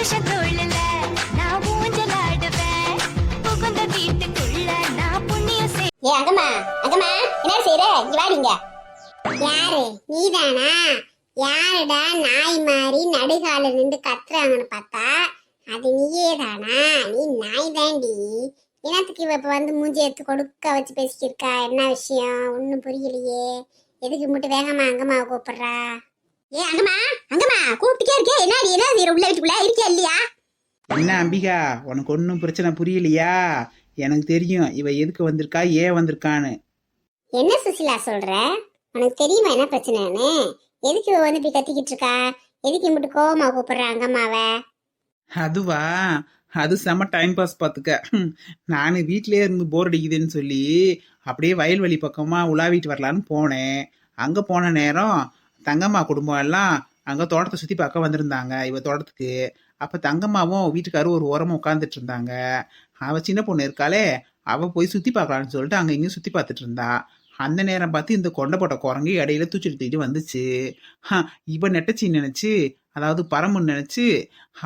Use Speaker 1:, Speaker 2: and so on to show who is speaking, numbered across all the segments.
Speaker 1: புருஷன் தோழல நான் ஊஞ்சலாடுவேன் புகுந்த வீட்டுக்குள்ள நான் புண்ணியம்
Speaker 2: ஏ அங்கம்மா அங்கம்மா என்ன செய்யற இங்க வாடிங்க. யாரு நீதானா? யாருடா நாய் மாதிரி நடுகால நின்று கத்துறாங்கன்னு பார்த்தா அது நீயே தானா? நீ நாய் தாண்டி. என்னத்துக்கு இவ இப்ப வந்து மூஞ்சி எடுத்து கொடுக்க வச்சு பேசிக்கிருக்கா? என்ன விஷயம் ஒன்னும் புரியலையே. எதுக்கு மட்டும் வேகமா அங்கம்மாவை கூப்பிடுறா? ஏ அங்கம்மா அங்கம்மா கூப்பிட்டுக்கே இருக்கே. என்னடி என்ன செய்யற? உள்ள வீட்டுக்குள்ள இருக்கியா இல்லையா?
Speaker 3: என்ன அம்பிகா, உனக்கு ஒன்றும் பிரச்சனை புரியலையா? எனக்கு தெரியும் இவ எதுக்கு வந்திருக்கா, ஏன் வந்திருக்கான்னு.
Speaker 2: என்ன சுசிலா சொல்ற? உனக்கு தெரியுமா என்ன பிரச்சனைன்னு? எதுக்கு இவ வந்து இப்படி கத்திக்கிட்டு இருக்கா? எதுக்கு மட்டும் கோவமா கூப்பிடுற அங்கம்மாவை?
Speaker 3: அதுவா, அது செம்ம டைம் பாஸ் பார்த்துக்க. நான் வீட்டிலே இருந்து போர் அடிக்குதுன்னு சொல்லி அப்படியே வயல்வெளி பக்கமா உலாவிட்டு வரலான்னு போனேன். அங்க போன நேரம் தங்கம்மா குடும்பம் எல்லாம் அங்க தோட்டத்தை சுத்தி பார்க்க வந்திருந்தாங்க இவ தோட்டத்துக்கு. அப்ப தங்கம்மாவும் வீட்டுக்காரும் ஒரு ஓரமா உட்காந்துட்டு இருந்தாங்க. அவ சின்ன பொண்ணு இருக்காளே, அவ போய் சுத்தி பார்க்கலான்னு சொல்லிட்டு அங்க இங்கேயும் சுத்தி பார்த்துட்டு இருந்தா. அந்த நேரம் பார்த்து இந்த கொண்டை போட்ட குரங்கு இடையில தூக்கிட்டு வந்துச்சு. இவ நெட்டச்சி நினைச்சு, அதாவது பரமுன்னு நினைச்சு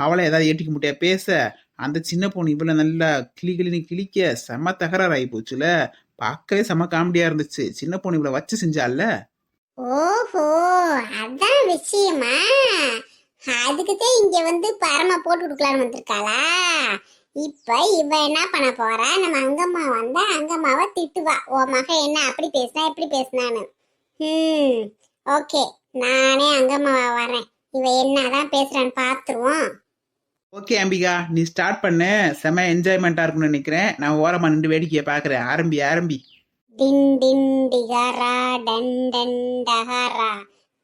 Speaker 3: அவளை ஏதாவது ஏட்டிக்க முடியா பேச, அந்த சின்ன பொண்ணு இவளை நல்லா கிளின்னு கிளிக்க செம்ம தகராறு ஆகி போச்சுல. பார்க்கவே செம்ம காமெடியா இருந்துச்சு. சின்ன பொண்ணு இவளை வச்சு செஞ்சால.
Speaker 2: ஓஹோ, அதான் விஷயமா? அதுக்குதான் இங்க வந்து பரம போட்டு கொடுக்கலான்னு வந்திருக்காளா? இப்ப இவ என்ன பண்ண போறா? நம்ம அங்கம்மா வந்தா அங்கம்மாவை திட்டுவா. ஓ மக என்ன அப்படி பேசினா இப்படி பேசினான்னு. ஓகே, நானே அங்கம்மாவா வரேன். இவ என்னதான் பேசுறான்னு பாத்துருவோம்.
Speaker 3: ஓகே அம்பிகா, நீ ஸ்டார்ட் பண்ணு. செம்ம என்ஜாய்மெண்டா இருக்கும்னு நினைக்கிறேன். நான் ஓரமா நின்று வேடிக்கையை பாக்குறேன். ஆரம்பி ஆரம்பி.
Speaker 2: டின் டின் டிகரா டன் டன் டகரா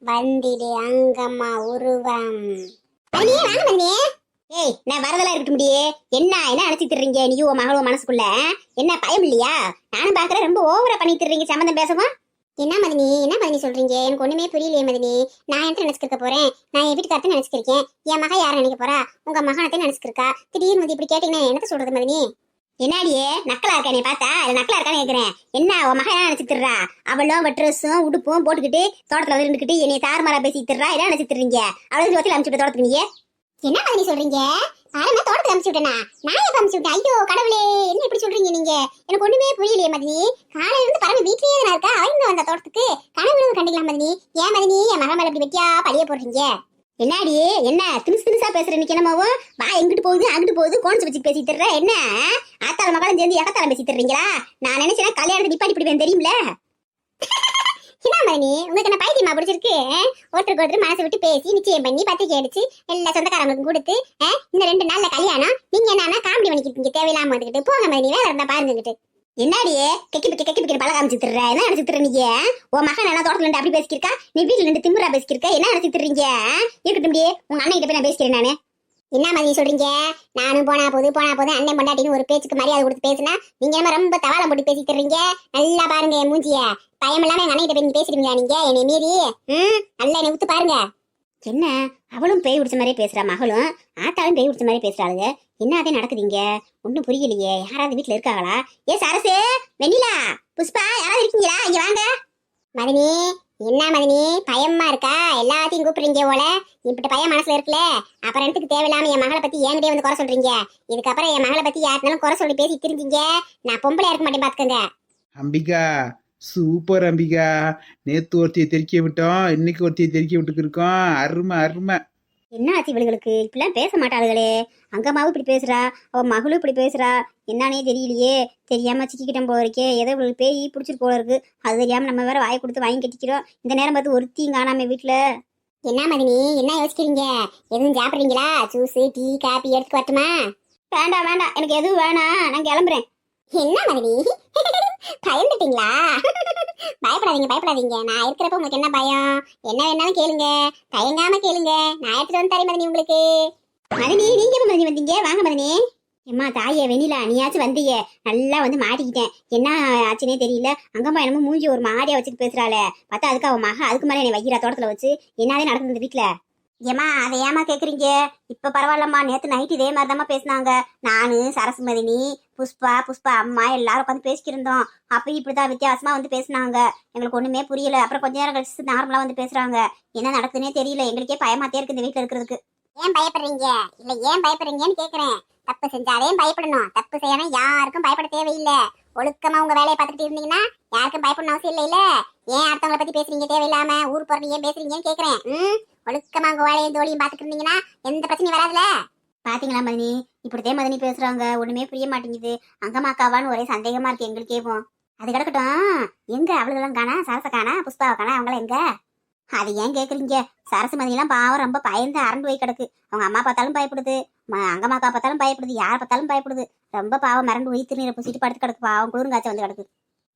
Speaker 2: வந்திடு அங்கம்மா உருவம். அண்ணியே வாங்க மண்ணே. ஏய், நான் வரதெல்லாம் இருக்க முடியே. என்ன என்ன நினைச்சிட்டு இருக்கீங்க நீயும் உன் மகளும் மனசுக்குள்ள? என்ன பயம் இல்லையா? நானும் பாக்குறேன் ரொம்ப ஓவரா பண்ணிட்டு இருக்கீங்க சம்மந்தம் பேசவும். என்ன மதினி சொல்றீங்க? எனக்கு ஒண்ணுமே புரியலையே மதினி. நான் என்ன நினைச்சுக்க போறேன்? நான் என் வீட்டுக்காரத்தை நினைச்சுக்கிருக்கேன். என் மகன் யாரை நினைக்க போறா? உங்க மகனத்தை நினைச்சுக்கிருக்கா. திடீர்னு வந்து இப்படி கேட்டீங்கன்னா என்னத்த சொல்றது மதினி? என்னாடியே நக்கலா இருக்கா? நீ பார்த்தா நக்கலா இருக்கான்னு கேக்குறேன். என்ன உன் மகன் என்ன நினைச்சிட்டுறா? அவளும் ட்ரெஸ்ஸும் உடுப்பும் போட்டுக்கிட்டு தோட்டத்துல வந்து இருந்துக்கிட்டு என்னை தாறுமாறா பேசிட்டுறா. என்ன நினைச்சிட்டுறீங்க? அவளுக்கு ஜோதியில் அனுப்பிச்சுட்டு தோட்டத்துக்கு நீங்க என்ன மதினி சொல்றீங்க? பாருங்க, தோட்டத்துக்கு அனுப்பிச்சு விட்டேனா? நான் எப்ப அனுப்பிச்சு விட்டேன்? ஐயோ கடவுளே, என்ன இப்படி சொல்றீங்க நீங்க? எனக்கு ஒண்ணுமே புரியலையே மதினி. காலையில இருந்து பரம வீட்லயே தான் இருக்கா. அவங்க வந்த தோட்டத்துக்கு கனவு கண்டிக்கலாம் மதினி. ஏன் மதினி என் மகன் மேல இப்படி வெட்டியா பழிய போடுறீங்க? என்னாடி என்ன திணுசா பேசுற? இன்னைக்கு என்னமாவோ வா எங்கிட்டு போகுது அங்கிட்டு போகுது கோணிச்சு வச்சு பேசிட்டு இருக்க. என்ன ஆத்தாள மகளும் சேர்ந்து எகத்தாளம் பேசிட்டு இருக்கீங்களா? நான் நினைச்சேன் கல்யாணத்தை நிப்பாட்டி இப்படி தெரியும்ல. என்ன மதினி, உங்களுக்கு என்ன பைத்தியமா பிடிச்சிருக்கு? ஒருத்தருக்கு ஒருத்தர் மனசை விட்டு பேசி நிச்சயம் பண்ணி பத்திரிக்கை அடிச்சு எல்லா சொந்தக்காரங்களுக்கும் கொடுத்து இந்த 2 நாள்ல கல்யாணம். நீங்க என்னன்னா காமெடி பண்ணிக்கிட்டு தேவையில்லாம வந்துக்கிட்டு போங்க மதினி, வேலை இருந்தா பாருங்கக்கிட்டு. என்னாடியே கெக்கி பிக்கி பழக அமைச்சுட்டுற? என்ன நினைச்சுட்டு நீங்க? உன் மகன் என்ன தோட்டத்துல இருந்து அப்படி பேசிக்கிருக்கா? நீ வீட்டுல இருந்து திமுறா பேசிக்கிருக்க. என்ன நினைச்சுட்டுறீங்க? இருக்கட்டும் முடியே, உங்க அண்ணன் கிட்ட போய் நான் பேசிக்கிறேன் நானு. என்ன மாதிரி சொல்றீங்க? நானும் போனா போது அண்ணன் பொண்டாட்டின்னு ஒரு பேச்சுக்கு மரியாதை கொடுத்து பேசுனா நீங்க என்ன ரொம்ப தவாலம் போட்டு பேசிட்டு இருக்கீங்க? நல்லா பாருங்க என் மூஞ்சிய. பயம் இல்லாம எங்க அண்ணன் கிட்ட போய் பேசுறீங்களா நீங்க? என்னை மீறி நல்லா என்னை ஊத்து பாருங்க. என்ன அவளும் பேய் பிடிச்ச மாதிரியே பேசுறா, மகளும் ஆத்தாலும் பேய் பிடிச்ச மாதிரி பேசுறாளுங்க. என்ன அதே நடக்குதுங்க? ஒன்னும் புரியலையே. யாராவது வீட்டுல இருக்காங்களா? ஏ சரசு, வெண்ணிலா, புஷ்பா, யாராவது இருக்கீங்களா? இங்க வாங்க. மதினி, என்ன மதினி பயமா இருக்கா? எல்லாத்தையும் கூப்பிடுறீங்க போல. இப்படி பையன் மனசுல இருக்குல்ல, அப்புறம் எனக்கு தேவையில்லாம என் மகளை பத்தி என்கிட்டே வந்து குறை சொல்றீங்க. இதுக்கப்புறம் என் மகளை பத்தி யாருனாலும் குறை சொல்லி பேசி தெரிஞ்சீங்க, நான் பொம்பளையா இருக்க மாட்டேன் பாத்துக்கோங்க.
Speaker 3: அம்பிகா சூப்பர் அம்பிகா. நேத்து ஒருத்தியை தெறிக்க விட்டோம், இன்னைக்கு ஒருத்தியை தெறிக்க விட்டுக்கு இருக்கோம். அருமை அருமை.
Speaker 2: என்ன ஆச்சு இவளுகளுக்கு? இப்படிலாம் பேச மாட்டாளுகளே. அங்கம்மாவும் இப்படி பேசுறா, அவ மகளும் இப்படி பேசுறா. என்னன்னே தெரியலையே. தெரியாம சிக்கிக்கிட்டோம் போல இருக்கே. ஏதோ இவளுக்கு பேய் பிடிச்சிட்டு போல இருக்கு. அது தெரியாம நம்ம வேற வாயை கொடுத்து வாங்கி கட்டிக்கிறோம். இந்த நேரம் பார்த்து ஒருத்தியும் காணாம வீட்டுல. என்ன மதினி, என்ன யோசிக்கிறீங்க? எதுவும் சாப்பிடுறீங்களா? ஜூஸ் டீ காபி எடுத்து வரட்டுமா? வேண்டாம் வேண்டாம், எனக்கு எதுவும் வேணாம், நான் கிளம்புறேன். என்ன மதினி பயந்துட்டீங்களா? பயப்படாதீங்க. நான் இருக்கிறப்ப உங்களுக்கு என்ன பயம்? என்ன வேணாலும் கேளுங்க, தயங்காம கேளுங்க. நான் எடுத்துட்டு வந்து தரேன் மதினி உங்களுக்கு. மதினி, நீங்க எப்ப மதினி வந்தீங்க? வாங்க மதினி. எம்மா தாயே வெண்ணிலா, நீயாச்சும் வந்தீங்க. நல்லா வந்து மாட்டிக்கிட்டேன். என்ன ஆச்சுன்னே தெரியல. அங்கம்மா என்னமோ மூஞ்சி ஒரு மாதிரியா வச்சுட்டு பேசுறாளே. பார்த்தா அதுக்கு அவன் மக அதுக்கு மேலே என்னை வைக்கிறா தோட்டத்துல வச்சு. என்னதே நடக்குது இந்த வீட்டுல? ஏமா அதை ஏமா கேக்குறீங்க? இப்ப பரவாயில்லம்மா. நேத்து நைட் இதே மாதிரிதாம்மா பேசினாங்க. நானு சரசு மதினி புஷ்பா அம்மா எல்லாரும் உட்காந்து பேசிக்கிருந்தோம். அப்ப இப்படிதான் வித்தியாசமா வந்து பேசினாங்க. எங்களுக்கு ஒண்ணுமே புரியல. அப்புறம் கொஞ்ச நேரம் கழிச்சு நார்மலா வந்து பேசுறாங்க. என்ன நடக்குதுன்னே தெரியல. எங்களுக்கே பயமாத்தே இருக்கு இந்த வீட்டுல இருக்கிறதுக்கு. ஏன் பயப்படுறீங்க? இல்ல ஏன் பயப்படுறீங்கன்னு கேக்குறேன். தப்பு செஞ்சாலே பயப்படணும், தப்பு செய்யாம யாருக்கும் பயப்பட தேவையில்லை. ஒழுக்கமா உங்க வேலையை பார்த்துட்டு இருந்தீங்கன்னா யாருக்கும் பயப்படணும் அவசியம் இல்ல. ஏன் அடுத்தவங்களை பத்தி பேசுறீங்க தேவையில்லாம? ஊர் போறது ஏன் பேசுறீங்கன்னு கேக்குறேன். ஒழுக்கமா உங்க வேலையும் தோழியும் பாத்துட்டு இருந்தீங்கன்னா எந்த பிரச்சனையும் வராதுல. பாத்தீங்களா மதினி, இப்படித்தே மதினி பேசுறாங்க, ஒண்ணுமே புரிய மாட்டேங்குது. அங்கமாக்காவான்னு ஒரே சந்தேகமா இருக்கு எங்களுக்கேவும். அது கிடக்கட்டும், எங்க அவளுக்கெல்லாம் காணா? சரச காணா, புஷ்பாவை காணா, அவங்கள எங்க? அது ஏன் கேக்குறீங்க? சரசு மதினிலாம் பாவம் ரொம்ப பயந்து அரண்டு போய் கிடக்கு. அவங்க அம்மா பார்த்தாலும் பயப்படுது, அங்கம்மாக்கா பார்த்தாலும் பயப்படுது, யார் பார்த்தாலும் பயப்படுது. ரொம்ப பாவம் மிரண்டு போய் திருநீரை பூசிட்டு படுத்து கிடக்கு. பாவம் குளிர்காய்ச்சல் வந்து கிடக்கு.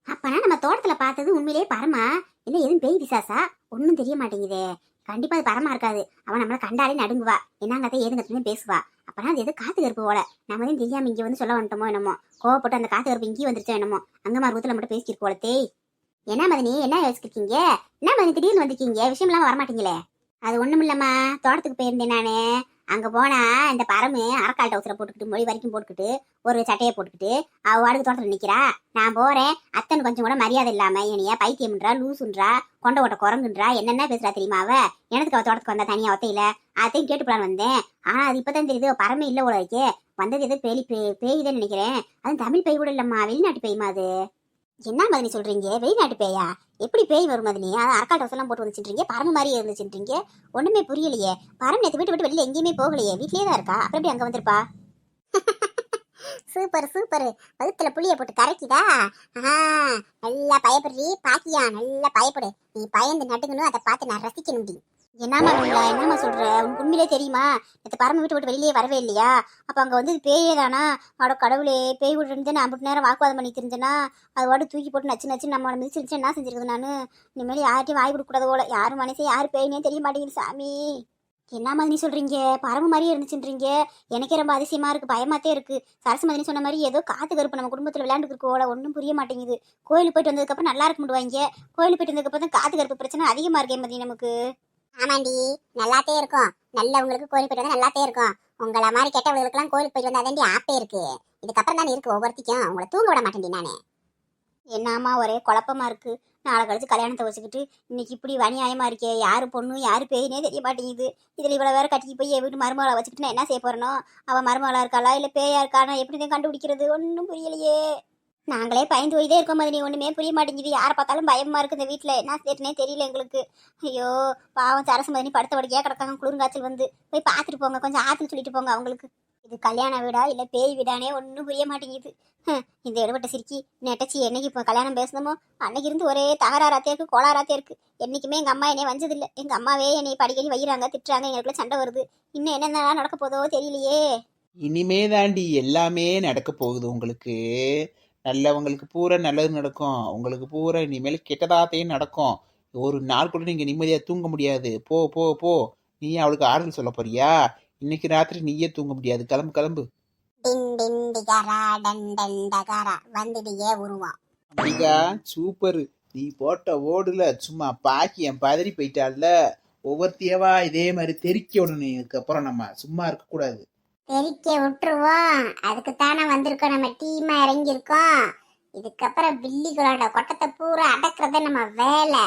Speaker 2: அப்பனா நம்ம தோட்டத்துல பார்த்தது உண்மையிலேயே பரமா? என்ன எதுவும் பேய் பிசாசா? ஒன்னும் தெரிய மாட்டேங்குதே. கண்டிப்பா அது பரமா இருக்காது. அவன் நம்மள கண்டாலே நடுங்குவா, என்னங்கத்த ஏதுங்கத்துமே பேசுவா. அப்பனா அது எது காத்து கருப்பு போல. நம்ம தான் தெரியாம இங்க வந்து சொல்ல வந்துட்டோமோ என்னமோ. கோவப்பட்டு அந்த காத்து கருப்பு இங்கேயும் வந்துருச்சோ என்னமோ. அங்கம்மா ரூத்துல மட்டும் பேசிக்கிட்டு போல. தேய், என்ன மதினி, என்ன யோசிச்சிருக்கீங்க? என்ன மதினி திடீர்னு வந்திருக்கீங்க? விஷயம் இல்லாம வரமாட்டீங்களே. அது ஒண்ணும் இல்லம்மா, தோட்டத்துக்கு போயிருந்தேன் நானு. அங்க போனா இந்த பரமு அரக்கால் டவுசரை போட்டுக்கிட்டு மொழி வரைக்கும் போட்டுக்கிட்டு ஒரு சட்டையை போட்டுக்கிட்டு அவ வாடகை தோட்டத்துல நிக்கிறா. நான் போறேன், அத்தனை கொஞ்சம் கூட மரியாதை இல்லாம என்னைய பைத்தியம்ன்றா, லூசுன்றா, கொண்ட ஓட்ட குரங்குன்றா, என்னென்ன பேசுறா தெரியுமா அவ? எனக்கு அவ தோட்டத்துக்கு வந்தா தனியா ஒத்தையில அதையும் கேட்டு போலான்னு வந்தேன். ஆனா அது இப்பதான் தெரியுது பரமே இல்ல உலகே. வந்தது எது பேய்தான் நினைக்கிறேன். அது தமிழ் பேய் கூட இல்லம்மா, வெளிநாட்டு பேய்மா அது. என்ன மதினி சொல்றீங்க? வெளிநாட்டு பேயா? எப்படி பேய் வரும் மதினி? அது அரக்கால் டவுஸ் எல்லாம் போட்டு வந்துச்சுன்றீங்க, பரம மாதிரி இருந்துச்சுன்றீங்க. ஒண்ணுமே புரியலையே. பரம் நேற்று விட்டு வெளியில எங்கேயுமே போகலையே, வீட்லயே தான் இருக்கா. அப்புறம் எப்படி அங்க வந்திருப்பா? சூப்பர் சூப்பர், வகுத்துல புளிய போட்டு கரைக்குதா? நல்லா பயப்படுறீ பாக்கியா, நல்லா பயப்படு. நீ பயந்து நடுங்கணும், அதை பார்த்து நான் ரசிக்கணும். என்னமா என்னமா சொல்ற? உனக்கு உண்மையிலே தெரியுமா? நேற்று பரம வீட்டு விட்டு வெளியிலே வரவே இல்லையா? அப்ப அங்க வந்து பேயே தானா? அவட கடவுளே, பேய் விட்டு இருந்து நான் 50 நேரம் வாக்குவாதம் பண்ணி தெரிஞ்சேன்னா அது வாடு தூக்கி போட்டு நச்சு நச்சு நம்ம மிதிச்சிருச்சு. என்ன செஞ்சிருக்குது நானு? இனிமேல் யார்ட்டையும் வாய் கொடுக்கூடாது போல. யாரும் மனசே யாரு பேயினே தெரிய மாட்டேங்குது சாமி. என்ன மாதிரி சொல்றீங்க? பரம மாதிரியே இருந்துச்சுன்றீங்க. எனக்கே ரொம்ப அதிசயமா இருக்கு, பயமாத்தே இருக்கு. சரசு மாதிரி சொன்ன மாதிரி ஏதோ காத்து கருப்பு நம்ம குடும்பத்துல விளையாண்டு இருக்கோட ஒன்றும் புரிய மாட்டேங்குது. கோயிலுக்கு போயிட்டு வந்ததுக்கு அப்புறம் நல்லா இருக்க முடிவாங்க. கோயிலுக்கு போயிட்டு வந்ததுக்கு அப்புறம் தான் காத்து கருப்பு பிரச்சனை அதிகமா இருக்கே மாதிரி நமக்கு. ஆமாண்டி, நல்லாத்தே இருக்கும். நல்லவங்களுக்கு கோயிலுக்கு போயிட்டு வந்தா நல்லாத்தே இருக்கும். உங்களை மாதிரி கெட்டவங்களுக்கு எல்லாம் கோயிலுக்கு போயிட்டு வந்தா தாண்டி ஆப்பே இருக்கு. இதுக்கப்புறம் தானே இருக்கு ஒவ்வொருத்திக்கும். உங்களை தூங்க விட மாட்டேன்டி நானே. என்னாமா ஒரே குழப்பமா இருக்கு. நாளை கழிச்சு கல்யாணத்தை வச்சுக்கிட்டு இன்னைக்கு இப்படி அநியாயமா இருக்கே. யாரு பொண்ணு யாரு பேயினே தெரிய மாட்டேங்குது. இதுல இவ்வளவு வேற கட்டிக்கு போய் என் வீட்டு மருமகளை வச்சுக்கிட்டு நான் என்ன செய்ய போறனோ? அவன் மருமகளா இருக்காளா இல்ல பேயா இருக்கானா? எப்படிதான் கண்டுபிடிக்கிறது? ஒன்னும் புரியலையே. நாங்களே பயந்து போய்தே இருக்கோம் மதினி, ஒண்ணுமே புரிய மாட்டேங்குது. யாரை பார்த்தாலும் பயமா இருக்கு இந்த வீட்டுல. என்ன செய்யறதுனே தெரியல எங்களுக்கு. ஐயோ பாவம், சரசு மதினி படுத்த படுக்கையா கிடக்காங்க, குளிர்காய்ச்சல் வந்து. போய் பார்த்துட்டு போங்க, கொஞ்சம் ஆத்துல சொல்லிட்டு போங்க அவங்களுக்கு. இது கல்யாண வீடா இல்ல பேய் வீடானே ஒன்னும் புரிய மாட்டேங்குது. இந்த எடுபட்ட சிரிக்கி நெட்டச்சி என்னைக்கு இப்போ கல்யாணம் பேசணுமோ அன்னைக்கு இருந்து ஒரே தகராறாத்தே இருக்கு, கோளாறாத்தே இருக்கு. என்னைக்குமே எங்க அம்மா என்னை வஞ்சதில்லை. எங்க அம்மாவே என்னை படிக்கடி வைக்கிறாங்க, திட்டுறாங்க, எங்களுக்குள்ள சண்டை வருது. இன்னும் என்னென்ன நடக்க போதோ தெரியலையே.
Speaker 3: இனிமே தாண்டி எல்லாமே நடக்க போகுது உங்களுக்கு. நல்லவங்களுக்கு பூரா நல்லது நடக்கும், உங்களுக்கு பூரா இனிமேல் கெட்டதாத்தையும் நடக்கும். ஒரு நாள் கூட நீங்க நிம்மதியா தூங்க முடியாது. போ போ போ, நீ அவளுக்கு ஆறுதல் சொல்ல போறியா? இன்னைக்கு ராத்திரி நீயே தூங்க முடியாது. கிளம்பு கிளம்பு.
Speaker 2: வந்துடியே உருவம்.
Speaker 3: அம்பிகா சூப்பரு, நீ போட்ட ஓடுல சும்மா பாக்கியம் பதறி போயிட்டால. ஒவ்வொருத்தியவா இதே மாதிரி தெறிக்க விடணும். இதுக்கப்புறம் நம்ம சும்மா இருக்க கூடாது.
Speaker 2: தெரிக்க விட்டுருவோம். அதுக்குத்தானே வந்திருக்கோம், நம்ம டீமா இறங்கியிருக்கோம். இதுக்கப்புறம் பில்லிகளோட கொட்டத்தை பூரா அடக்குறத நம்ம வேலை.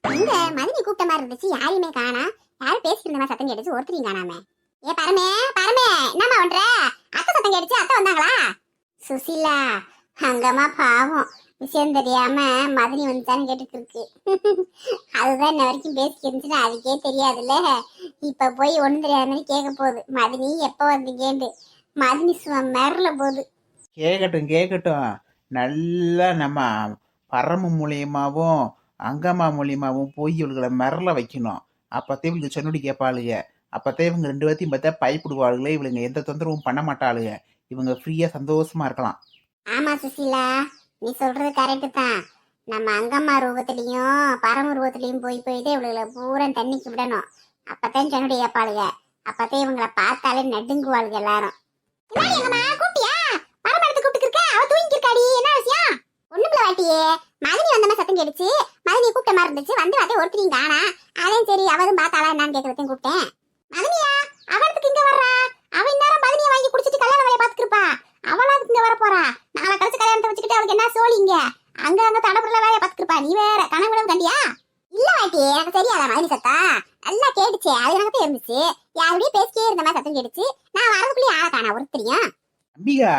Speaker 2: எங்க மதினி கூப்பிட்ட மாதிரி இருந்துச்சு, யாரையுமே காணா. யாரும் பேசிட்டு இருந்த மாதிரி சத்தம் கேட்டுச்சு, ஒருத்தரையும் காணாம. ஏ பரமே பரமே, என்னம்மா பண்ற? அத்தை சத்தம் கேட்டுச்சு, அத்தை வந்தாங்களா? சுசிலா அங்கம்மா பாவம், விஷயம் தெரியாம மதினி வந்துச்சான்னு கேட்டுட்டு இருக்கு. அதுதான் இன்ன வரைக்கும் பேசிட்டு இருந்துச்சுன்னா அதுக்கே தெரியாதுல்ல. இப்ப போய் ஒண்ணும் தெரியாத மாதிரி கேட்க போகுது, மதினி எப்ப வந்தீங்கன்னு. மதினி சும்மா மிரள போகுது.
Speaker 3: கேட்கட்டும் கேட்கட்டும். நல்லா நம்ம பரம மூலியமாவும் அங்கம்மா மூலியமாவும் போய் இவளுகளை மிரள வைக்கணும். அப்பத்தே இவளுக்கு சொன்னடி கேட்பாளுங்க. அப்பத்தே இவங்க 2 பேர்த்தையும் பார்த்தா பயப்படுவாளுங்களே. இவளுங்க எந்த தொந்தரவும் பண்ண மாட்டாளுங்க. இவங்க ஃப்ரீயா சந்தோஷமா இருக்கலாம்.
Speaker 2: ஆமா சுசிலா, நீ சொல்றது கரெக்டு தான். நம்ம அங்கம்மா ரூபத்திலையும் பரம ரூபத்திலையும் போய் போயிட்டு இவளுகளை பூரா தண்ணிக்கு விடணும். அப்பதான் சொன்னடி கேட்பாளுங்க. அப்பதான் இவங்களை பார்த்தாலே நடுங்குவாளுங்க எல்லாரும். கூப்பிட்டியா? பரம எடுத்து கூப்பிட்டு இருக்க, அவ தூங்கி இருக்காடி. என்ன விஷயம்? ஒண்ணுல வாட்டியே, மதினி வந்தமா சத்தம் கேட்டுச்சு. மதினி கூப்பிட்ட மாதிரி இருந்துச்சு. வந்து அதே ஒருத்தரையும் காணா. அதே சரி அவதும் பார்த்தாளா என்னன்னு கேட்கறதையும் கூப்பிட்டேன். மதினியா அவளுக்கு இங்க வர்றா? அவ இந்நேரம் மதினியை வாங்கி குடிச்சிட்டு கல்யாண வேலையை பார்த்துட்டு இருப்பா. அவளாதுக்கு இங்க வர போறா. நாளை கழிச்சு கல்யாணத்தை வச்சுக்கிட்டு அவளுக்கு என்ன சோழிங்க? அங்க தடப்புல வேலையை பார்த்துட்டு இருப்பா. நீ வேற கனவுடம் கண்டியா? இல்ல வாட்டி, எனக்கு தெரியாதா மதினி சத்தா? நல்லா கேட்டுச்சு. அது எனக்கு இருந்துச்சு. யாருடைய பேசிட்டே இருந்த மாதிரி சத்தம் கேட்டுச்சு. நான் வரதுக்குள்ளேயே ஆளை காணா ஒருத்தரையும்.
Speaker 3: அம்பிகா,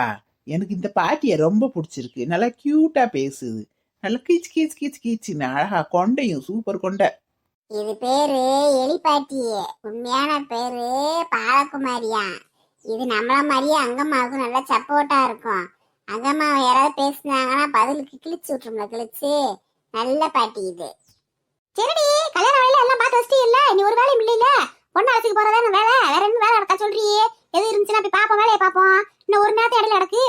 Speaker 3: எனக்கு இந்த பாட்டியை ரொம்ப பிடிச்சிருக்கு. நல்லா கியூட்டா பேசுது. நல்லா கீச்சு கீச்சு கீச்சு கீச்சுன்னு அழகா, கொண்டையும் சூப்பர் கொண்டை.
Speaker 2: இது பேரு எலிப்பாட்டி. உண்மையான பேரு பாலகுமாரியா. இது நம்மள மாதிரியே அங்கம்மாவுக்கும் நல்லா சப்போர்ட்டா இருக்கும். அங்கம்மாவை யாராவது பேசுனாங்கன்னா பதிலுக்கு கிழிச்சு விட்டுரும்ல, கிழிச்சு. நல்ல பாட்டி இது. சரிடி, கல்யாண வேலையில எல்லாம் பார்த்து வச்சிட்டே இல்ல? நீ ஒரு வேலையும் இல்லையில? பொண்ணு அழைச்சிக்கு போறதான வேலை, வேற என்ன வேலை நடக்கா சொல்றியே? எது இருந்துச்சுன்னா போய் பாப்போம், வேலையை பாப்போம். இன்னும் ஒரு நேரத்தை இடையில நடக்கு.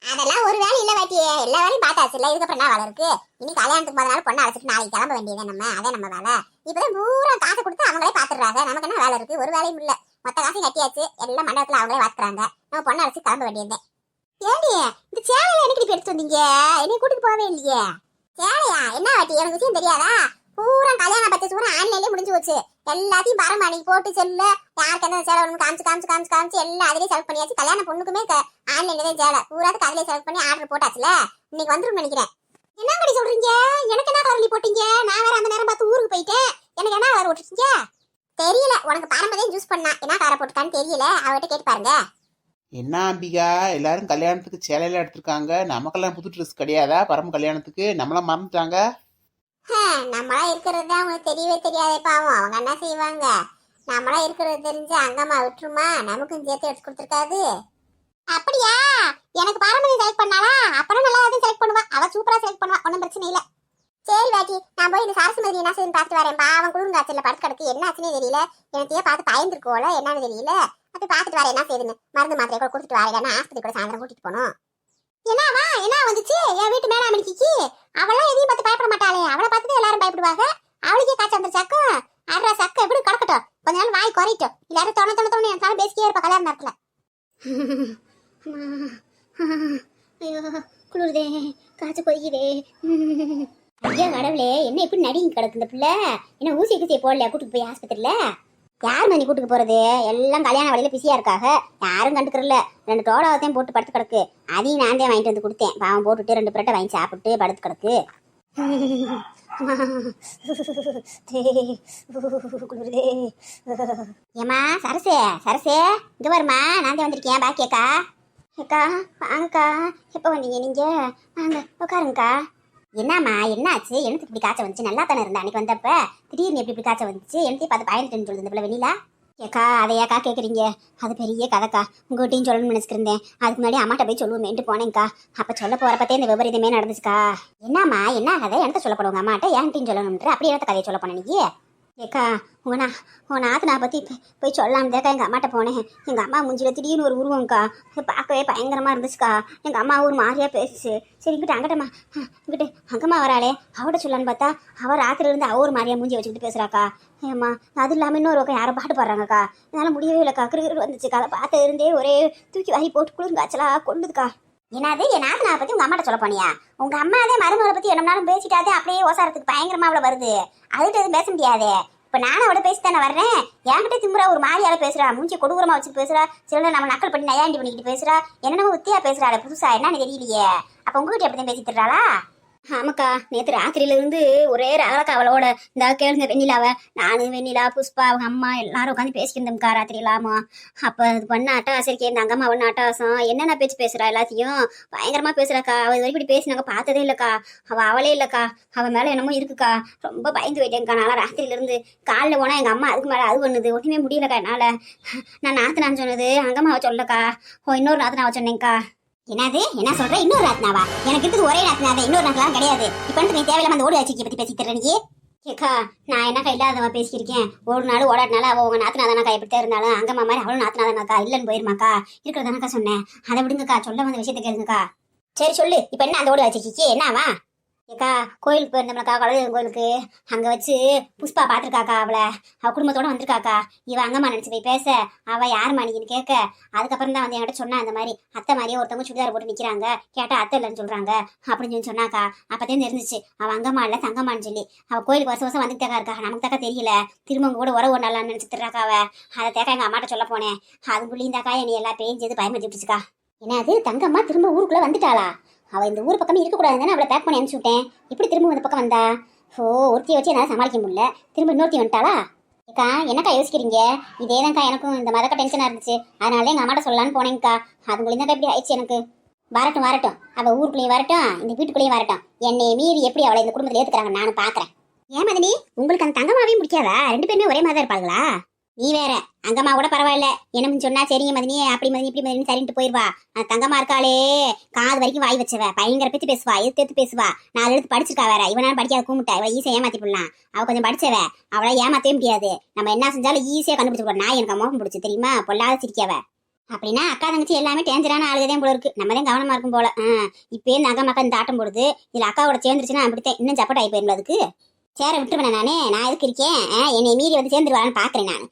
Speaker 2: அதெல்லாம் ஒரு வேலை இல்ல பாட்டியே, எல்லா வேலையும் பார்த்தாச்சு இல்ல. இதுக்கப்புறம் என்ன வேலை இருக்கு? இனி கல்யாணத்துக்கு முதல் நாள் பொண்ணு அழைச்சிட்டு நாளைக்கு கிளம்ப வேண்டியதே நம்ம. அதே நம்ம வேலை. இப்பதான் பூரா காசு கொடுத்து அவங்களே பாத்துடுறாங்க. நமக்கு என்ன வேலை இருக்கு? ஒரு வேலையும் இல்ல. மொத்த காசையும் கட்டியாச்சு. எல்லாம் மண்டபத்துல அவங்களே பாத்துறாங்க. நம்ம பொண்ணு அழைச்சி கிளம்ப வேண்டியதே. ஏடி, இந்த சேலையில எனக்கு எடுத்து வந்தீங்க? என்னை கூட்டிட்டு போகவே இல்லையே. சேலையா? என்ன வாட்டி, எனக்கு விஷயம் தெரியாதா? பூரா கல்யாண பச்சை பூரா ஆன்லைன்லயே முடிஞ்சு போச்சு. எல்லாத்தையும் பரமாணிக்கு போட்டு செல்ல யாருக்கு என்ன சேலை வேணும்னு காமிச்சு காமிச்சு காமிச்சு காமிச்சு எல்லாம் அதிலே செலக்ட் பண்ணியாச்சு. கல்யாண பொண்ணுக்குமே ஆன்லைன்ல தான் சேலை பூராத்துக்கு அதிலே செலக்ட் பண்ணி ஆர்டர் போட்டாச்சுல. இன்னைக்கு வந்துரும் நினைக்கிறேன். என்ன கடி சொல்றீங்க? எனக்கு என்ன கலர்லி போட்டீங்க? நான் வேற அந்த நேரம் பார்த்து ஊருக்கு போயிட்டேன். எனக்கு என்ன கலர் போட்டுருக்கீங்க? தெரியல. உனக்கு பரம்பதையும் ஜூஸ் பண்ணா என்ன கலர் போட்டுக்கான்னு தெரியல. அவர்கிட்ட கேட்டு பாருங்க.
Speaker 3: என்ன அம்பிகா, எல்லாரும் கல்யாணத்துக்கு சேலையில எடுத்திருக்காங்க. நமக்கெல்லாம் புது ட்ரெஸ் கிடையாதா? பரம கல்யாணத்துக்கு நம்மளாம் மறந்துட்டாங்க.
Speaker 2: நம்மளா இருக்கிறது தான் அவங்களுக்கு தெரியவே தெரியாதே பாவம். அவங்க என்ன செய்வாங்க? நம்மளா இருக்கிறது தெரிஞ்சு அங்கம்மா விட்டுருமா? நமக்கும் சேர்த்து எடுத்து கொடுத்துருக்காது. அப்படியா? எனக்கு பாரம்பரிய செலக்ட் பண்ணாலா? அப்புறம் நல்லா எதுவும் செலக்ட் பண்ணுவா. அவ சூப்பரா செலக்ட் பண்ணுவா. ஒன்றும் பிரச்சனை இல்லை. சரி பாட்டி, நான் போய் இந்த சரசு மாதிரி என்ன செய்யுன்னு பார்த்துட்டு வரேன். பாவம் குளிர் காய்ச்சல படுத்து கிடக்கு. என்ன ஆச்சுன்னே தெரியல. எனத்தையே பார்த்து பயந்துருக்கோல, என்னன்னு தெரியல. அப்படி பார்த்துட்டு வரேன் என்ன செய்யுதுன்னு. மருந்து மாத்திரை கூட கொடுத்துட்டு வரேன். இல்லைன்னா ஆஸ்பத்திரி கூட சாயந்தரம் கூட்டிட்டு போனோம். என்னவா என்ன வந்துச்சு? என் வீட்டு மேலாமணிக்கு அவெல்லாம் எதையும் பார்த்து பயப்பட மாட்டாளே. அவளை பார்த்துட்டு எல்லாரும் பயப்படுவாங்க. அவளுக்கே காய்ச்சல் வந்துருச்சாக்கும். அட்ரா சக்கம் எப்படி கிடக்கட்டும், கொஞ்ச நாள் வாய் குறையட்டும். எல்லாரும் தொண தொண தொண்ணு என் பேசிக்கே இருப்பா கல்யாண நேரத்துல. ஐயோ குளிருதே, காய்ச்சல் கொதிக்குதே. ஐயா கடவுளே, என்ன இப்படி நடிங்க கிடக்கு இந்த பிள்ளை? என்ன ஊசி ஊசியை போடலையா கூட்டிட்டு போய் ஆஸ்பத்திரியில? யார் மணி கூட்டுக்கு போறது? எல்லாம் கல்யாண வழியில பிஸியா இருக்காக. யாரும் கண்டுக்கிறல. 2 டோடாவத்தையும் போட்டு படுத்து கிடக்கு. அதையும் நான் தான் வாங்கிட்டு வந்து கொடுத்தேன். பாவம் போட்டுட்டு 2 பிரட்டை வாங்கி சாப்பிட்டு படுத்து கிடக்கு. ஏமா சரசே, சரசே இங்க வருமா? நான் தான் வந்திருக்கேன். பாக்கி அக்கா. அக்கா வாங்கக்கா. எப்போ வந்தீங்க நீங்க? வாங்க உட்காருங்கக்கா. என்னம்மா என்னாச்சு? எனக்கு இப்படி காய்ச்சல் வந்துச்சு? நல்லா தானே இருந்தா அன்னைக்கு வந்தப்ப. திடீர்னு எப்படி இப்படி காய்ச்சல் வந்துச்சு? எனத்தையும் பார்த்து பயந்துட்டேன்னு சொல்லுது இந்த பிள்ளை வெண்ணிலா. ஏக்கா அதையாக்கா கேட்குறீங்க? அது பெரிய கதைக்கா. உங்கள்கிட்டையும் சொல்லணும்னு நினச்சிருந்தேன். அதுக்கு முன்னாடி அம்மாட்ட போய் சொல்லுவேன்ட்டு போனேங்க்கா. அப்போ சொல்ல போகிறப்பத்தே இந்த விபரீதமே நடந்துச்சுக்கா. என்னம்மா என்ன கதை? எனக்கு சொல்லப்படுவாங்க அம்மாட்ட என்கிட்டையும் சொல்லணும்ன்ற அப்படி இடத்த கதையை சொல்ல போனேன் நீ. ஏக்கா உன் நாத்து நான் பற்றி போய் சொல்லாமதேக்கா எங்கள் அம்மாட்ட போனேன். எங்கள் அம்மா மூஞ்சில திடீர்னு ஒரு உருவம்க்கா. அது பார்க்கவே பயங்கரமாக இருந்துச்சுக்கா. எங்கள் அம்மா ஒரு மாதிரியாக பேசுச்சு. சரி இங்கிட்ட அங்கிட்டம்மா இங்கிட்ட அங்கம்மா வராளே அவட்ட சொல்லலான்னு பார்த்தா அவள் ராத்திரி இருந்து அவ ஒரு மாதிரியாக மூஞ்சி வச்சுக்கிட்டு பேசுகிறாக்கா. ஏம்மா அது இல்லாமல் இன்னொரு பக்கம் யாரும் பாட்டு பாடுறாங்கக்கா. என்னால் முடியவே இல்லைக்கா. கிருகிரு வந்துச்சுக்கா. அதை பார்த்து இருந்தே ஒரே தூக்கி வாங்கி போட்டு குளிர் காய்ச்சலாக கொண்டுதுக்கா. என்னது என் நாத்து நான் பற்றி உங்கள் அம்மாட்ட சொல்ல போனியா? உங்கள் அம்மா அதே மருமகளை பற்றி என்னம்னாலும் பேசிட்டாதே அப்படியே ஓசாரத்துக்கு பயங்கரமாக அவ்வளோ வருது. அதுகிட்ட எதுவும் பேச முடியாதே. இப்போ நானும் அவட பேசித்தானே வர்றேன். என்கிட்ட திமுறா ஒரு மாதிரியால பேசுறா. மூஞ்சி கொடூரமா வச்சுட்டு பேசுறா. சில நம்ம நக்கல் பண்ணி நயாண்டி பண்ணிக்கிட்டு பேசுறா. என்னென்னமோ வித்தியா பேசுறாள் புதுசா. என்னன்னு தெரியலையே. அப்போ உங்ககிட்ட எப்படிதான் பேசிட்டு இருக்காளா? ஆமாக்கா, நேற்று ராத்திரியிலேருந்து ஒரே ரகலக்கா அவளோட. இந்த கேளுங்க வெண்ணிலாவை. நான் வெண்ணிலா புஷ்பா அவங்க அம்மா எல்லாரும் உட்காந்து பேசிக்கிருந்தோம்க்கா ராத்திரிலாமா. அப்போ அது பண்ண அட்டகாசரிக்கே இந்த அங்கம்மா ஒன்று அட்டகாசம் என்னென்ன பேச்சு பேசுகிறா எல்லாத்தையும் பயங்கரமாக பேசுகிறாக்கா. அவள் இது வரைக்கும் இப்படி பேசினாங்க பார்த்ததே இல்லைக்கா. அவளே இல்லைக்கா. அவள் மேலே என்னமோ இருக்குக்கா. ரொம்ப பயந்து போயிட்டேங்க்கா. நான்லாம் ராத்திரியிலேருந்து காலைல போனால் எங்கள் அம்மா அதுக்கு மேலே அது பண்ணுது. ஒன்றுமே முடியலக்கா என்னால். நான் நாத்து சொன்னது அங்கம்மாவை சொல்லக்கா. இன்னொரு நாத்து நான் சொன்னேங்க்கா. என்னது என்ன சொல்ற? இன்னொரு நாத்னாவா? எனக்கு இருக்குது ஒரே நாத்னாவே. இன்னொரு நாத்லாம் கிடையாது. இப்ப நீ தேவையில்லாம அந்த ஓடி ஆட்சிக்கு பத்தி பேசிட்டு நீ. கேக்கா நான் என்னக்கா இல்லாதவ பேசியிருக்கேன். ஒரு நாள் ஓடாட்டினால அவ உங்க நாத்தனாதானாக்கா எப்படித்தான் இருந்தாலும் அங்கம்மா மாதிரி அவளும் நாத்தனாதானாக்கா இல்லன்னு போயிருமாக்கா. இருக்கிறதானாக்கா சொன்னேன். அதை விடுங்கக்கா. சொல்ல வந்த விஷயத்த கேளுங்கக்கா. சரி சொல்லு. இப்ப என்ன அந்த ஓடி ஆட்சிக்கு என்னவா? ஏக்கா கோயிலுக்கு போயிருந்தோம்லக்கா குலதெய்வம் கோயிலுக்கு. அங்கே வச்சு புஷ்பா பார்த்துருக்காக்கா. அவள் குடும்பத்தோட வந்திருக்காக்கா. இவன் அங்கம்மா நினச்சி போய் பேச அவள் யார் மாணிக்கின்னு கேட்க அதுக்கப்புறம் தான் வந்து என்கிட்ட சொன்னா இந்த மாதிரி அத்தை மாதிரியே ஒருத்தவங்க சுடிதார் போட்டு நிற்கிறாங்க. கேட்டால் அத்தை இல்லைன்னு சொல்கிறாங்க அப்படின்னு சொல்லி சொன்னாக்கா. அப்போதான் தெரிஞ்சிச்சு அவள் அங்கம்மா இல்லை தங்கம்மான்னு சொல்லி. அவள் கோயிலுக்கு வருஷம் வந்துட்டு தேக்கா இருக்கா. நமக்கு தக்கா தெரியல. திரும்ப உங்க கூட உறவு ஒன்றாலான்னு நினச்சிட்டுறாக்கா. அதை தேக்கா எங்கள் அம்மாட்ட சொல்ல போனேன். அதுக்குள்ளே இந்தாக்கா என்னை எல்லாம் பேஞ்சது பயமுறுத்தி விட்டுச்சுக்கா. என்னது தங்கம்மா திரும்ப ஊருக்குள்ளே வந்துட்டாளா? அவள் இந்த ஊர் பக்கமே இருக்கக்கூடாதுன்னு அவளை பேக் பண்ணி அனுப்பிச்சு விட்டேன். இப்படி திரும்ப இந்த பக்கம் வந்தா? ஓ ஒருத்தியை வச்சு என்னால் சமாளிக்க முடியல. திரும்ப இன்னொருத்தி வந்துட்டாளா? அக்கா என்னக்கா யோசிக்கிறீங்க? இதேதான்க்கா எனக்கும் இந்த மதக்க டென்ஷனா இருந்துச்சு. அதனால எங்க அம்மாட்ட சொல்லலான்னு போனேங்க்கா. அது மூலியமா இப்படி ஆயிடுச்சு எனக்கு. வரட்டும் வரட்டும், அவ ஊருக்குள்ளேயும் வரட்டும், இந்த வீட்டுக்குள்ளேயும் வரட்டும். என்னை மீறி எப்படி அவளை இந்த குடும்பத்துல ஏத்துக்கிறாங்க நானும் பாக்குறேன். ஏன் மதனி, உங்களுக்கு அந்த தங்கம்மாவையும் பிடிக்காதா? 2 பேருமே ஒரே மாதிரி இருப்பாங்களா? நீ வேற, அங்கம்மா கூட பரவாயில்ல, என்ன சொன்னா சரிங்க மதினி, அப்படி மதினி இப்படி மதினி சரின்ட்டு போயிருவா. அந்த தங்கம்மா இருக்காளே, காது வரைக்கும் வாய் வச்சவ, பயங்கர பேச்சு பேசுவா, எடுத்து பேசுவா. 4 எழுத்து படிச்சிருக்கா வேற, இவனாலும் படிக்காத கூமிட்டா, இவளை ஈஸியா ஏமாத்தி போடலாம். அவ கொஞ்சம் படிச்சவ, அவளை ஏமாத்தவே முடியாது. நம்ம என்ன செஞ்சாலும் ஈஸியா கண்டுபிடிச்சு போட. நான் எனக்கு மோகம் பிடிச்சி தெரியுமா, பொல்லாத சிரிக்காவ. அப்படின்னா அக்கா தங்கச்சி எல்லாமே டேஞ்சரான ஆளுகதான் போல இருக்கு. நம்ம தான் கவனமா இருக்கும் போல. இப்பயே இந்த அக்கா மக்கா இந்த ஆட்டம் போடுது, இதுல அக்காவோட சேர்ந்துருச்சுன்னா அப்படித்தான் இன்னும் சப்போர்ட் ஆகி போயிருந்தது. அதுக்கு சேர விட்டுருவேன் நானே, நான் எதுக்கு இருக்கேன்? என்னை மீறி வந்து சேர்ந்துருவான்னு பாக்குறேன் நான்.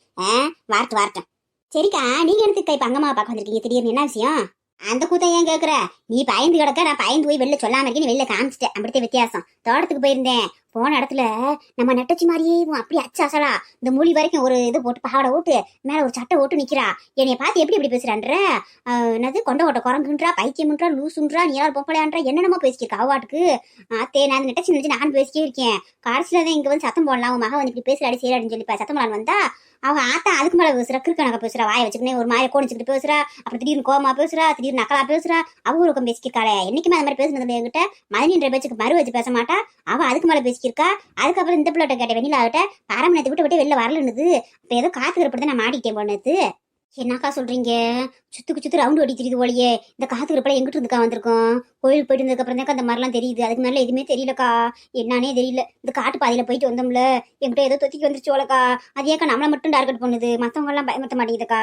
Speaker 2: வரட்டும். சரிக்கா, நீங்க எடுத்துக்கா இப்ப அங்கம்மாவை பார்க்க வந்திருக்கீங்க திடீர்னு, என்ன விஷயம்? அந்த கூட்டம் ஏன் கேக்குற? நீ பயந்து கிடக்க, நான் பயந்து போய் வெளில சொல்லாம இருக்கேன், வெளில காமிச்சிட்டேன். அப்படித்தான் வித்தியாசம். தோட்டத்துக்கு போயிருந்தேன், போன இடத்துல நம்ம நெட்டச்சி மாதிரியே அப்படி அச்சு அசலா இந்த மொழி வரைக்கும் ஒரு இது போட்டு பாவாடை ஓட்டு மேல ஒரு சட்டை ஓட்டு நிக்கிறா. என்னைய பார்த்து எப்படி எப்படி பேசுறான்ற, என்னது கொண்ட ஓட்ட குரங்குன்றா, பைத்தியம்ன்றா, லூசுன்றா, நீ யாரும் பொம்பளையான்றா, என்னென்னமோ பேசிக்க அவாட்டுக்கு. நான் நெட்டச்சி நினைச்சு நான் பேசிக்கே இருக்கேன். கடைசியில தான் இங்க வந்து சத்தம் போடலாம், உன் மகன் வந்து இப்படி பேசுறாடி செய்யறாடின்னு சொல்லி சத்தம் போடலான்னு வந்தா அவங்க ஆத்தா அதுக்கு மேல பேசுறா, கிறுக்கணக்கா பேசுறா, வாயை வச்சுக்கினே ஒரு மாதிரி கோணிச்சுக்கிட்டு பேசுறா. அப்புறம் திடீர்னு கோமா பேசுறா, திடீர்னு நக்கலா பேசுறா. அவங்க பக்கம் பேசிக்கிருக்காளே, என்னைக்குமே அந்த மாதிரி பேசுனது என்கிட்ட. மதனின்ற பேச்சுக்கு மறு வச்சு பேச மாட்டா, அவ அதுக்கு மேல பேசிக்கிருக்கா. அதுக்கப்புறம் இந்த பிள்ளைகிட்ட கேட்ட வெளியில ஆகிட்ட பாரமணத்தை விட்டு வெளில வரலன்னுது. இப்ப ஏதோ காத்துக்கிறப்பதான் நான் மாட்டிக்கிட்டேன் போனது. என்னக்கா சொல்றீங்க? சுத்து ரவுண்டு ஓடி தெரியுது போலியே. இந்த காத்துக்கிறப்ப எங்கிட்டு இருந்துக்கா வந்திருக்கோம்? கோயிலுக்கு போயிட்டு வந்ததுக்கு அப்புறம் தான் அந்த மாதிரிலாம் தெரியுது. அதுக்கு மேல எதுவுமே தெரியலக்கா, என்னன்னே தெரியல. இந்த காட்டு பாதையில போயிட்டு வந்தோம்ல, என்கிட்ட ஏதோ தொத்திக்கு வந்துருச்சோலக்கா. அது ஏக்கா நம்மளை மட்டும் டார்கெட் பண்ணுது, மத்தவங்க எல்லாம் பயமத்த மாட்டேங்குதுக்கா.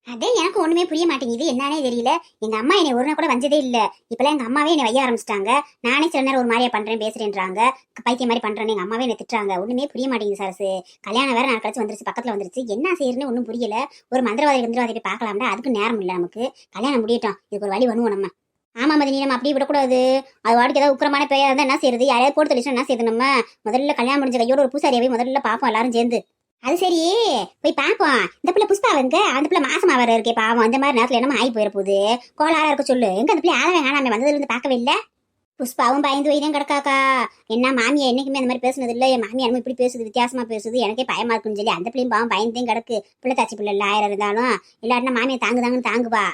Speaker 2: அதே எனக்கு ஒண்ணுமே புரிய மாட்டேங்குது, என்னன்னே தெரியல. எங்க அம்மா என்னை ஒரு நாள் கூட வந்ததே இல்ல. இப்பெல்லாம் எங்க அம்மாவே என்னை வைய ஆரம்பிச்சிட்டாங்க. நானே சில நேரம் ஒரு மாதிரியா பண்றேன் பேசுறேன்றாங்க, பைத்திய மாதிரி பண்றேன்னு எங்க அம்மாவே என்னை திட்டுறாங்க. ஒண்ணுமே புரிய மாட்டேங்குது சரசு. கல்யாணம் வேற நான் கழிச்சு வந்துருச்சு, பக்கத்துல வந்துருச்சு. என்ன செய்யறதுன்னு ஒன்னும் புரியல. ஒரு மந்திரவாதி போய் பார்க்கலாம்டா, அதுக்கு நேரம் இல்லை நமக்கு. கல்யாணம் முடியட்டும், இதுக்கு ஒரு வழி பண்ணுவோம் நம்ம. ஆமா மதினி, நம்ம அப்படி விடக்கூடாது. அது வாடிக்கு ஏதாவது உக்கிரமான பேயா இருந்தா என்ன செய்யறது? யாரையாவது போட்டு தெளிச்சா என்ன செய்யுது? நம்ம முதல்ல கல்யாணம் முடிஞ்ச கையோட ஒரு பூசாரியாவே முதல்ல பாப்போம் எல்லாரும் சேர்ந்து. அது சரி, போய் பாப்போம். இந்த பிள்ளை புஷ்பா எங்க? அந்த பிள்ளை மாசமா வர இருக்கே பாவம். அந்த மாதிரி நேரத்துல என்னமா ஆகி போயிட போகுது, கோளாரா இருக்க சொல்லு. எங்க அந்த பிள்ளை ஆளவே காணாம வந்ததுல இருந்து பார்க்கவே இல்லை. புஷ்பாவும் பயந்து வைதான் கிடக்காக்கா. என்ன மாமியா என்னைக்குமே அந்த மாதிரி பேசுனது இல்லை. என் மாமியா என்னமோ இப்படி பேசுது, வித்தியாசமா பேசுது, எனக்கே பயமா இருக்குன்னு சொல்லி அந்த பிள்ளையும் பாவம் பயந்தே கிடக்கு. பிள்ளை தாச்சி பிள்ளை இல்லை, 1000 இருந்தாலும் இல்லாட்டினா மாமியா தாங்குதாங்கன்னு தாங்குவா.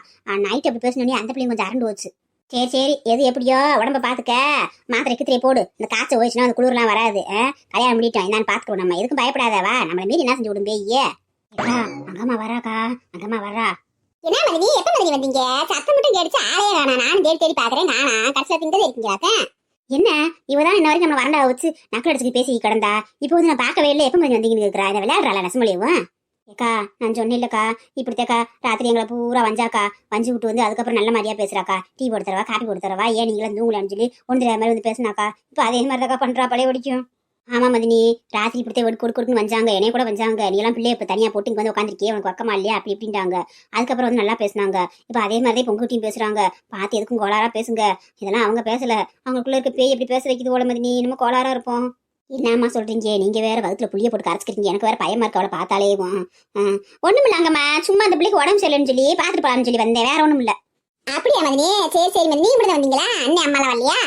Speaker 2: நைட் அப்படி பேசணுன்னே அந்த பிள்ளையும் கொஞ்சம் அரண்டு வச்சு. சரி எது எப்படியோ உடம்ப பாத்துக்க, மாத்திரை கித்திரை போடு. இந்த காய்ச்சல் போயிடுச்சுன்னா அந்த குளிர்லாம் வராது. கல்யாணம் முடிட்டோம் என்னன்னு பாத்துக்கணும், நம்ம எதுக்கும் பயப்படாதவா. நம்மள மீறி என்ன செஞ்சு விடும் பேயே. அங்கம்மா வராக்கா, அங்கம்மா வரா. என்ன மதினி, எப்ப மதினி வந்தீங்க? சத்தம் மட்டும் கேட்டுச்சு, ஆளே வேணா. நானும் தேடி பாக்குறேன், நானா கடைசியா திங்கதே இருக்கீங்க. என்ன இவதான் இன்ன வரைக்கும் நம்ம வரண்டா வச்சு நக்கல் அடிச்சுட்டு பேசி கிடந்தா. இப்போ வந்து நான் பார்க்கவே இல்லை, எப்ப மதினி வந்தீங்கன்னு இருக்கிறா. இந்த விளையாடுறாள் நெசமொழியும். ஏக்கா நான் சொன்னேன் இல்லக்கா, இப்படித்தாக்கா ராத்திரி எங்களை பூரா வஞ்சாக்கா வஞ்சி விட்டு வந்து அதுக்கப்புறம் நல்ல மாதிரியா பேசுறாக்கா. டீ போட்டு தரவா, காப்பி போட்டு தரவா, ஏன் நீங்களும் தூங்கலான்னு சொல்லி ஒன்று மாதிரி வந்து பேசினாக்கா. இப்போ அதே மாதிரி தாக்கா பண்றா, பழைய ஒடிக்கும். ஆமா மதினி, ராத்திரி இப்படித்தே கொடுக்குன்னு வந்தாங்க, என்னைய கூட வந்தாங்க. நீ எல்லாம் பிள்ளைய இப்போ தனியா போட்டு இங்கே வந்து உட்காந்துருக்கே, உனக்கு வக்கமா இல்லையா அப்படி இப்படின்ட்டாங்க. அதுக்கப்புறம் வந்து நல்லா பேசினாங்க. இப்போ அதே மாதிரி பொங்குட்டியும் பேசுறாங்க. பார்த்து எதுக்கும் கோளாரா பேசுங்க. இதெல்லாம் அவங்க பேசல, அவங்களுக்குள்ள இருக்க பேய் எப்படி பேச வைக்குது போல மதினி. நம்ம கோளாரா இருப்போம். என்னம்மா சொல்றீங்க? நீங்க வேற வகுத்துல புளிய போட்டு கரைச்சிக்கிறீங்க, எனக்கு வேற பயமா இருக்கு அவளை பார்த்தாலே. ஒண்ணும் இல்லங்கம்மா, சும்மா அந்த பிள்ளைக்கு உடம்பு சரியில்லைன்னு சொல்லி பாத்துட்டு போலான்னு சொல்லி வந்தேன், வேற ஒண்ணும் இல்ல. அப்படியா மதினி? சரி மதினி, நீ மட்டும் வந்தீங்களா? அண்ணன் அம்மாலாம் வரலையா?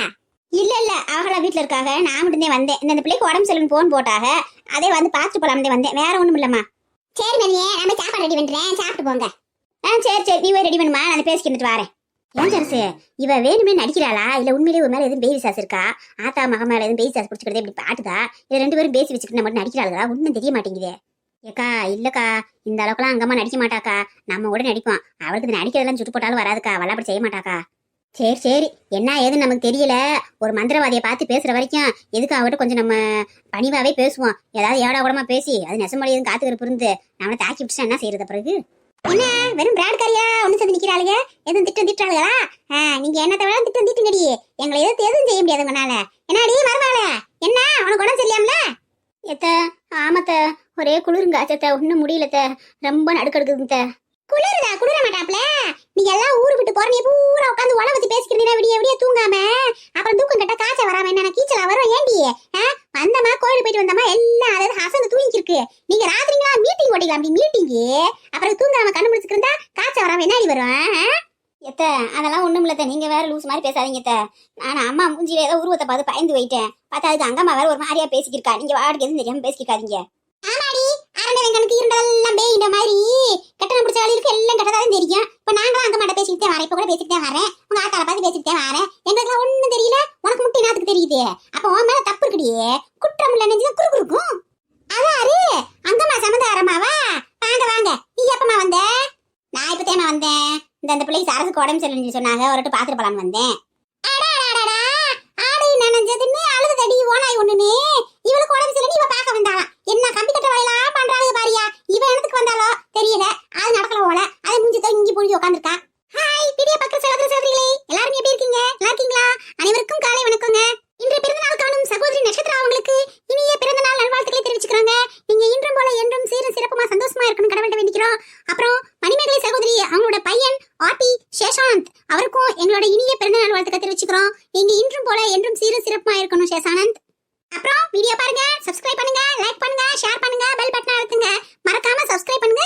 Speaker 2: இல்ல அவங்களா வீட்டுல இருக்காங்க, நான் மட்டும் தான் வந்தேன். இந்த பிள்ளைக்கு உடம்பு சரியில்லைன்னு போன் போட்டாங்க, அதே வந்து பாத்துட்டு போலாம்னு வந்தேன், வேற ஒண்ணும் இல்லம்மா. சரி மதினி, நம்ம சாப்பாடு ரெடி பண்றேன், சாப்பிட்டு போங்க. சரி நீ போய் ரெடி பண்ணுமா, நான் பேசிக்கிட்டு வரேன். ஏன் சரசு, இவ வேணுமே நடிக்கிறாளா இல்ல உண்மையிலேயே ஒரு மேல எதுவும் பேசி சாஸ் இருக்கா? ஆத்தா மக மேல எதுவும் பேசி சாஸ் பிடிச்சிக்கிறதே இப்படி பாட்டுதா? இது 2 பேரும் பேசி வச்சுக்கிட்டு நம்ம நடிக்கிறாளா? ஒன்னும் தெரிய மாட்டேங்குதே. ஏக்கா இல்லக்கா, இந்த அளவுக்குலாம் அங்கம்மா நடிக்க மாட்டாக்கா, நம்ம கூட நடிப்போம். அவளுக்கு இது நடிக்கிறதெல்லாம் சுட்டு போட்டாலும் வராதுக்கா, அவளா அப்படி செய்ய மாட்டாக்கா. சரி என்ன ஏதுன்னு நமக்கு தெரியல. ஒரு மந்திரவாதியை பார்த்து பேசுற வரைக்கும் எதுக்கு அவட்ட கொஞ்சம் நம்ம பணிவாவே பேசுவோம். ஏதாவது ஏடா கூடமா பேசி அது நெசமொழி எதுவும் காத்துக்கிற இருந்து நம்மளை தாக்கி விட்டுச்சா என்ன செய்யறது? பிறகு என்ன வெறும் பிராட்காரியா ஒண்ணு சேர்ந்து நிக்கிறாளுங்க, எதுவும் திட்டுறாளுங்களா? நீங்க என்னத்தை வேணா திட்டுங்கடி, எங்களை எதுவும் செய்ய முடியாது உங்களால. என்னடி மருமாள, என்ன உனக்கு உடம்பு சரியாமல? எத்த ஆமத்த, ஒரே குளிருங்க அச்சத்த, ஒன்னும் முடியலத்த, ரொம்ப நடுக்கடுக்குதுங்க. குளிர மாட்டாப்ல, நீங்க எல்லாம் ஊரு விட்டு போற, நீ பூரா உட்காந்து உல வச்சு பேசிக்கிறீங்க விடிய தூங்காம. அப்புறம் தூக்கம் கட்ட காய்ச்ச வராம என்ன கீச்சலா வரும்? ஏண்டி வந்தமா கோயிலுக்கு போயிட்டு வந்தமா எல்லாம் அதாவது அசந்து தூங்கிட்டு இருக்கு. நீங்க ராத்திரிங்களா மீட்டிங் போட்டீங்களா? அப்படி மீட்டிங்கு அப்புறம் தூங்காம கண்ணு முடிச்சுட்டு இருந்தா காய்ச்ச வராம என்னடி வரும்? எத்த அதெல்லாம் ஒண்ணும் இல்லத்த, நீங்க வேற லூஸ் மாதிரி பேசாதீங்க. நான் அம்மா மூஞ்சில ஏதோ உருவத்தை பார்த்து பயந்து போயிட்டேன். பார்த்தா அதுக்கு அங்கம்மா வேற ஒரு மாதிரியா பேசிக்கிருக்கா. நீங்க வாடிக்கு எதுவும் தெரியாம பேசிக்காதீங்க. ஆமாடி, அரண்ட வெங்கனுக்கு இருந்தெல்லாம் இந்த மாதிரி கட்டணம் பிடிச்ச வழியிருக்கு எல்லாம் கட்டதான் தெரியும். இப்ப நாங்களும் அங்க மாட்ட பேசிக்கிட்டே வரேன், இப்ப கூட பேசிக்கிட்டே வரேன், உங்க ஆத்தால பார்த்து பேசிக்கிட்டே வரேன். எங்களுக்கு ஒண்ணும் தெரியல, உனக்கு மட்டும் என்னத்துக்கு தெரியுது? அப்ப உன் மேல தப்பு இருக்குடியே, குற்றம் இல்ல நெஞ்சு குறுக்குறுக்கும். அதாரு அங்கம்மா சமந்தாரமாவா? வாங்க வாங்க, நீ எப்பமா வந்த? நான் இப்ப தேமா வந்தேன். இந்த பிள்ளைக்கு அரசுக்கு உடம்பு சரியில்லைன்னு சொன்னாங்க, ஒரு வாட்டி பாத்துட்டு போலான்னு வந்தேன். ஆடை நனைஞ்சதுன்னு அழுது தடி ஓனாய் ஒண்ணுன்னு இவளுக்கு உடம்பு சரியில்லை, இவ பாக்க வந்தாளாம். என்ன கம்பி கட்ட வேலையெல்லாம் பண்றாங்க பாரியா. இவ எனக்கு வந்தாலோ தெரியல, அது நடக்கல போல. அது மூஞ்சி இஞ்சி புரிஞ்சு உட்காந்துருக்கா. ஹாய் பெரிய பக்க சகோதரிகளே, எல்லாரும் எப்படி இருக்கீங்க? நல்லா இருக்கீங்களா? அனைவருக்கும் காலை வணக்கங்க. இன்று பிறந்தநாள் காணும் சகோதரி நட்சத்திரா அவங்களுக்கு இனிய பிறந்தநாள் நல்வாழ்த்துக்களை தெரிவிச்சுக்கிறாங்க. நீங்க இன்றும் போல என்றும் சீரும் சிறப்புமா சந்தோஷமா இருக்கணும் கடவுள்கிட்ட வேண்டிக்கிறோம். அப்புறம் மணிமேகலை சகோதரி அவங்களோட பையன் ஆர்டி சேஷாந்த் அவருக்கும் எங்களோட இனிய பிறந்தநாள் வாழ்த்துக்களை தெரிவிச்சுக்கிறோம். நீங்க இன்றும் போல என்றும் சீரும் சிறப்புமா இருக்கணும் சேஷானந்த். அப்புறம் வீடியோ பாருங்க, சப்ஸ்கிரைப் பண்ணுங்க, லைக் பண்ணுங்க, ஷேர் பண்ணுங்க, பெல் பட்டனை அழுத்துங்க. மறக்காம சப்ஸ்கிரைப் பண்ணுங்க,